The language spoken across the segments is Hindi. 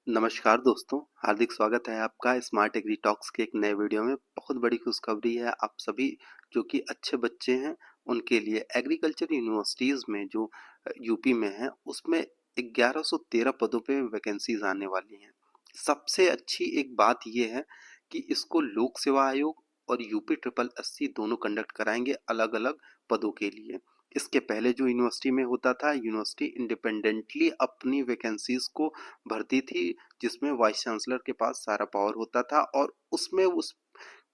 नमस्कार दोस्तों, हार्दिक स्वागत है आपका स्मार्ट एग्री टॉक्स के एक नए वीडियो में। बहुत बड़ी खुशखबरी है आप सभी जो कि अच्छे बच्चे हैं उनके लिए। एग्रीकल्चर यूनिवर्सिटीज़ में जो यूपी में है उसमें 1113 पदों पे वैकेंसीज आने वाली हैं। सबसे अच्छी एक बात ये है कि इसको लोक सेवा आयोग और यूपी ट्रिपल एससी दोनों कंडक्ट कराएंगे अलग-अलग पदों के लिए। इसके पहले जो यूनिवर्सिटी में होता था, यूनिवर्सिटी इंडिपेंडेंटली अपनी वैकेंसीज को भरती थी, जिसमें वाइस चांसलर के पास सारा पावर होता था और उसमें उस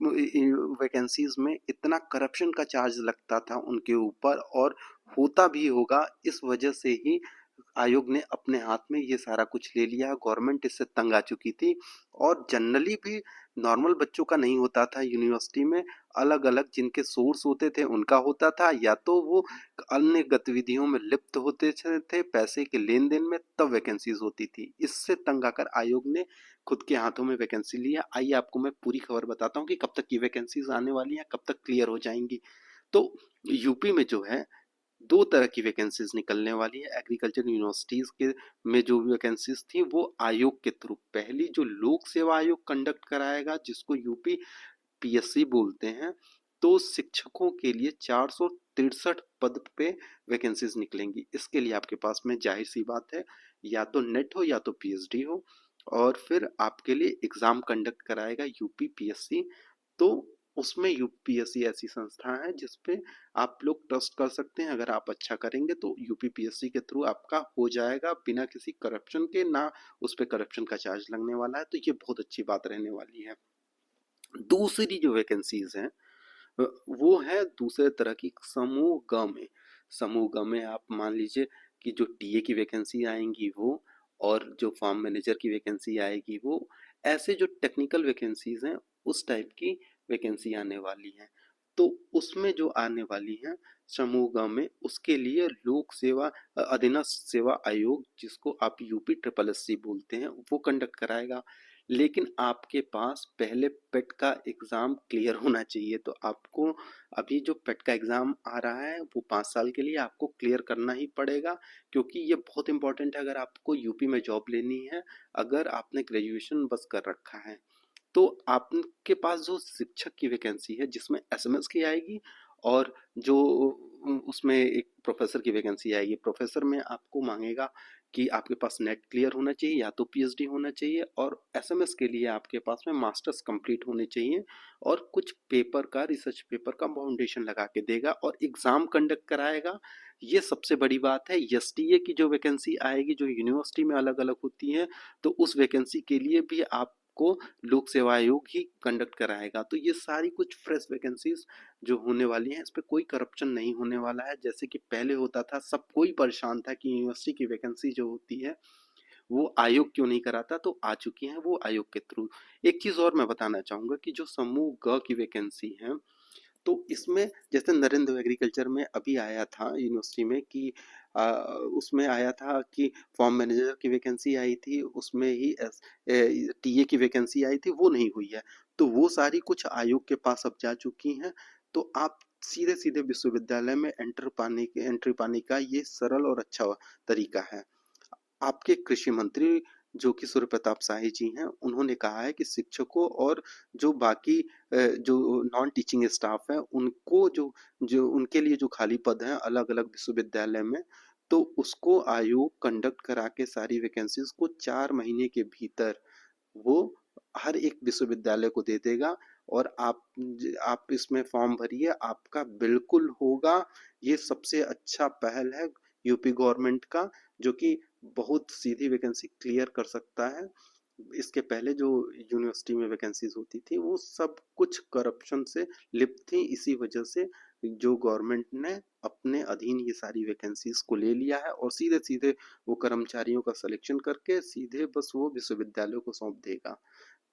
वैकेंसीज में इतना करप्शन का चार्ज लगता था उनके ऊपर, और होता भी होगा। इस वजह से ही आयोग ने अपने हाथ में ये सारा कुछ ले लिया। गवर्नमेंट इससे तंग आ चुकी थी और जनरली भी नॉर्मल बच्चों का नहीं होता था यूनिवर्सिटी में। अलग अलग जिनके सोर्स होते थे उनका होता था, या तो वो अन्य गतिविधियों में लिप्त होते थे पैसे के लेन देन में, तब वैकेंसीज होती थी। इससे तंग आकर आयोग ने खुद के हाथों में वैकेंसी लिया। आइए आपको मैं पूरी खबर बताता हूँ कि कब तक ये वैकेंसीज आने वाली हैं, कब तक क्लियर हो जाएंगी। तो यूपी में जो है दो तरह की वैकेंसीज निकलने वाली है। एग्रीकल्चर यूनिवर्सिटीज के में जो वैकेंसीज थी वो आयोग के थ्रू, पहली जो लोक सेवा आयोग कंडक्ट कराएगा जिसको यूपी पीएससी बोलते हैं, तो शिक्षकों के लिए 463 पद पे वैकेंसीज निकलेंगी। इसके लिए आपके पास में जाहिर सी बात है या तो नेट हो या तो पीएचडी हो, और फिर आपके लिए एग्जाम कंडक्ट कराएगा यूपी पीएससी। तो उसमें यूपीएससी ऐसी संस्था है जिसपे आप लोग ट्रस्ट कर सकते हैं। अगर आप अच्छा करेंगे तो यूपीपीएससी के थ्रू आपका हो जाएगा बिना किसी करप्शन के, ना उस पर करप्शन का चार्ज लगने वाला है। तो ये बहुत अच्छी बात रहने वाली है। दूसरी जो वैकेंसीज हैं वो है दूसरे तरह की, समूह ग में। समूह ग में आप मान लीजिए कि जो टीए की वैकेंसी आएंगी वो, और जो फार्म मैनेजर की वैकेंसी आएगी वो, ऐसे जो टेक्निकल वैकेंसीज हैं उस टाइप की वैकेंसी आने वाली हैं। तो उसमें जो आने वाली हैं समूह ग में, उसके लिए लोक सेवा अधीनस्थ सेवा आयोग, जिसको आप यूपी ट्रिपल एससी बोलते हैं, वो कंडक्ट कराएगा। लेकिन आपके पास पहले पेट का एग्ज़ाम क्लियर होना चाहिए। तो आपको अभी जो पेट का एग्ज़ाम आ रहा है वो 5 साल के लिए आपको क्लियर करना ही पड़ेगा, क्योंकि ये बहुत इंपॉर्टेंट है अगर आपको यूपी में जॉब लेनी है। अगर आपने ग्रेजुएशन बस कर रखा है तो आपके पास जो शिक्षक की वैकेंसी है जिसमें एसएमएस की आएगी, और जो उसमें एक प्रोफेसर की वैकेंसी आएगी। प्रोफेसर में आपको मांगेगा कि आपके पास नेट क्लियर होना चाहिए या तो पीएचडी होना चाहिए, और एसएमएस के लिए आपके पास में मास्टर्स कंप्लीट होने चाहिए, और कुछ पेपर का, रिसर्च पेपर का फाउंडेशन लगा के देगा और एग्ज़ाम कंडक्ट कराएगा। ये सबसे बड़ी बात है। एसटीए की जो वैकेंसी आएगी जो यूनिवर्सिटी में अलग अलग होती है, तो उस वैकेंसी के लिए भी आपको लोक सेवा आयोग ही कंडक्ट कराएगा। तो ये सारी कुछ फ्रेश वैकेंसीज जो होने वाली हैं, इस पे कोई करप्शन नहीं होने वाला है। जैसे कि पहले होता था, सब कोई परेशान था कि यूनिवर्सिटी की वैकेंसी जो होती है वो आयोग क्यों नहीं कराता, तो आ चुकी हैं वो आयोग के थ्रू। एक चीज़ और मैं बताना चाहूँगा कि जो समूह ग की वैकेंसी है, तो इसमें जैसे नरेंद्र एग्रीकल्चर में अभी आया था यूनिवर्सिटी में कि उसमें आया था कि फॉर्म मैनेजर की वैकेंसी आई थी, उसमें ही टीए की वैकेंसी आई थी, वो नहीं हुई है। तो वो सारी कुछ आयोग के पास अब जा चुकी हैं। तो आप सीधे सीधे विश्वविद्यालय में एंट्री पाने का ये सरल और अच्छा तरीका है। आपके कृषि मंत्री जो कि सूर्य प्रताप शाही जी हैं, उन्होंने कहा है कि शिक्षकों और जो बाकी जो नॉन टीचिंग स्टाफ है उनको जो जो उनके लिए जो खाली पद हैं अलग अलग विश्वविद्यालय में, तो उसको आयोग कंडक्ट करा के सारी वैकेंसीज को 4 महीने के भीतर वो हर एक विश्वविद्यालय को दे देगा। और आप इसमें फॉर्म भरिए, आपका बिल्कुल होगा। ये सबसे अच्छा पहल है यूपी गवर्नमेंट का, जो कि बहुत सीधी वैकेंसी क्लियर कर सकता है। इसके पहले जो यूनिवर्सिटी में वैकेंसीज होती थी वो सब कुछ करप्शन से लिप्त थी। इसी वजह से जो गवर्नमेंट ने अपने अधीन ये सारी वैकेंसीज को ले लिया है, और सीधे सीधे वो कर्मचारियों का सिलेक्शन करके सीधे बस वो विश्वविद्यालयों को सौंप देगा।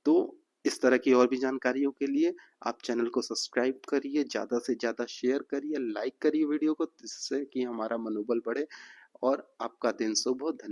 तो इस तरह की और भी जानकारियों के लिए आप चैनल को सब्सक्राइब करिए, ज़्यादा से ज़्यादा शेयर करिए, लाइक करिए वीडियो को, जिससे कि हमारा मनोबल बढ़े। और आपका दिन शुभ हो। धन्यवाद।